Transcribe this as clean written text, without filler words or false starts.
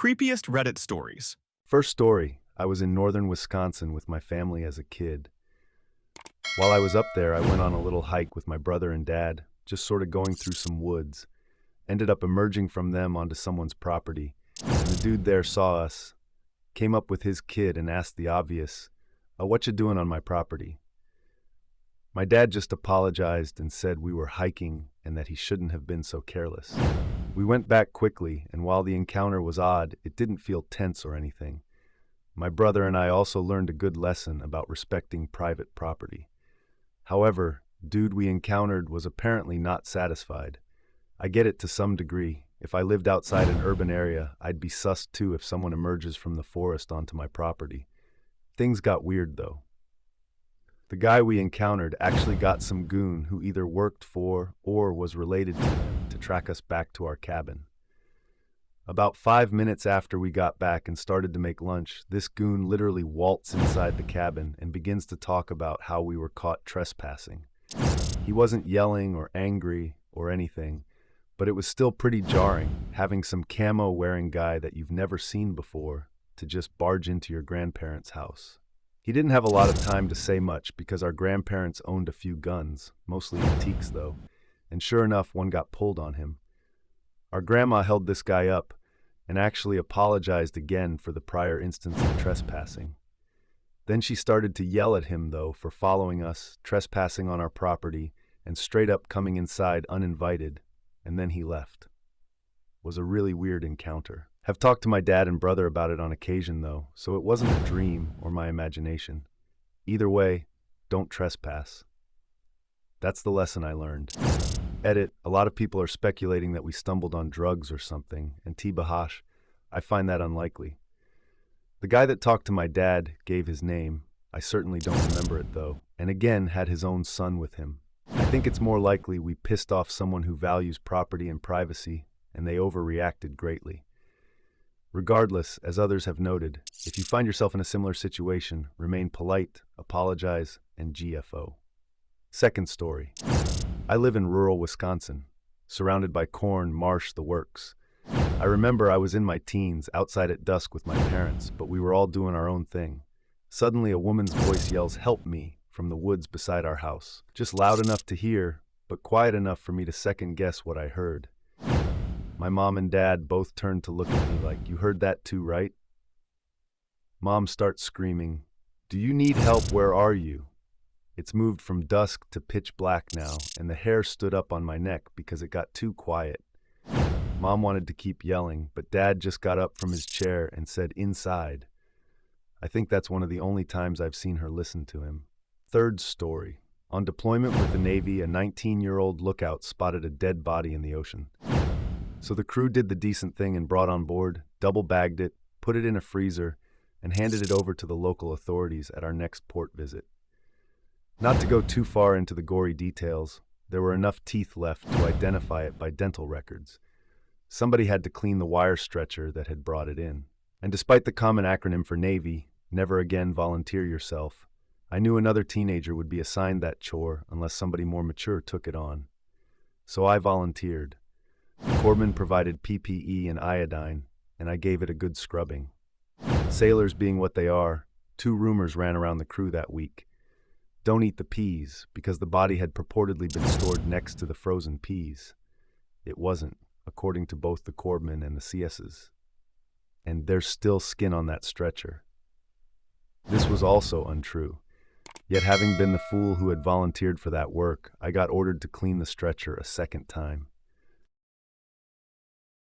Creepiest Reddit stories. First story, I was in northern Wisconsin with my family as a kid. While I was up there, I went on a little hike with my brother and dad, just sort of going through some woods. Ended up emerging from them onto someone's property, and the dude there saw us, came up with his kid and asked the obvious, what you doing on my property? My dad just apologized and said we were hiking and that he shouldn't have been so careless. We went back quickly, and while the encounter was odd, it didn't feel tense or anything. My brother and I also learned a good lesson about respecting private property. However, dude we encountered was apparently not satisfied. I get it to some degree. If I lived outside an urban area, I'd be sus too if someone emerges from the forest onto my property. Things got weird though. The guy we encountered actually got some goon who either worked for or was related to him to track us back to our cabin. About 5 minutes after we got back and started to make lunch, this goon literally waltzed inside the cabin and begins to talk about how we were caught trespassing. He wasn't yelling or angry or anything, but it was still pretty jarring having some camo-wearing guy that you've never seen before to just barge into your grandparents' house. He didn't have a lot of time to say much because our grandparents owned a few guns, mostly antiques though, and sure enough, one got pulled on him. Our grandma held this guy up and actually apologized again for the prior instance of trespassing. Then she started to yell at him though for following us, trespassing on our property, and straight up coming inside uninvited, and then he left. Was a really weird encounter. Have talked to my dad and brother about it on occasion though, so it wasn't a dream or my imagination. Either way, don't trespass. That's the lesson I learned. Edit, a lot of people are speculating that we stumbled on drugs or something, and T-Bahash, I find that unlikely. The guy that talked to my dad gave his name. I certainly don't remember it though, and again had his own son with him. I think it's more likely we pissed off someone who values property and privacy, and they overreacted greatly. Regardless, as others have noted, if you find yourself in a similar situation, remain polite, apologize, and GFO. Second story. I live in rural Wisconsin, surrounded by corn, marsh, the works. I remember I was in my teens, outside at dusk with my parents, but we were all doing our own thing. Suddenly a woman's voice yells, "Help me," from the woods beside our house. Just loud enough to hear, but quiet enough for me to second guess what I heard. My mom and dad both turned to look at me like, "You heard that too, right?" Mom starts screaming, "Do you need help? Where are you?" It's moved from dusk to pitch black now, and the hair stood up on my neck because it got too quiet. Mom wanted to keep yelling, but Dad just got up from his chair and said, "Inside." I think that's one of the only times I've seen her listen to him. Third story. On deployment with the Navy, a 19-year-old lookout spotted a dead body in the ocean. So the crew did the decent thing and brought on board, double-bagged it, put it in a freezer, and handed it over to the local authorities at our next port visit. Not to go too far into the gory details, there were enough teeth left to identify it by dental records. Somebody had to clean the wire stretcher that had brought it in. And despite the common acronym for Navy, never again volunteer yourself, I knew another teenager would be assigned that chore unless somebody more mature took it on. So I volunteered. The corpsman provided PPE and iodine, and I gave it a good scrubbing. Sailors being what they are, 2 rumors ran around the crew that week. Don't eat the peas, because the body had purportedly been stored next to the frozen peas. It wasn't, according to both the corpsmen and the CSs. And there's still skin on that stretcher. This was also untrue. Yet having been the fool who had volunteered for that work, I got ordered to clean the stretcher a second time.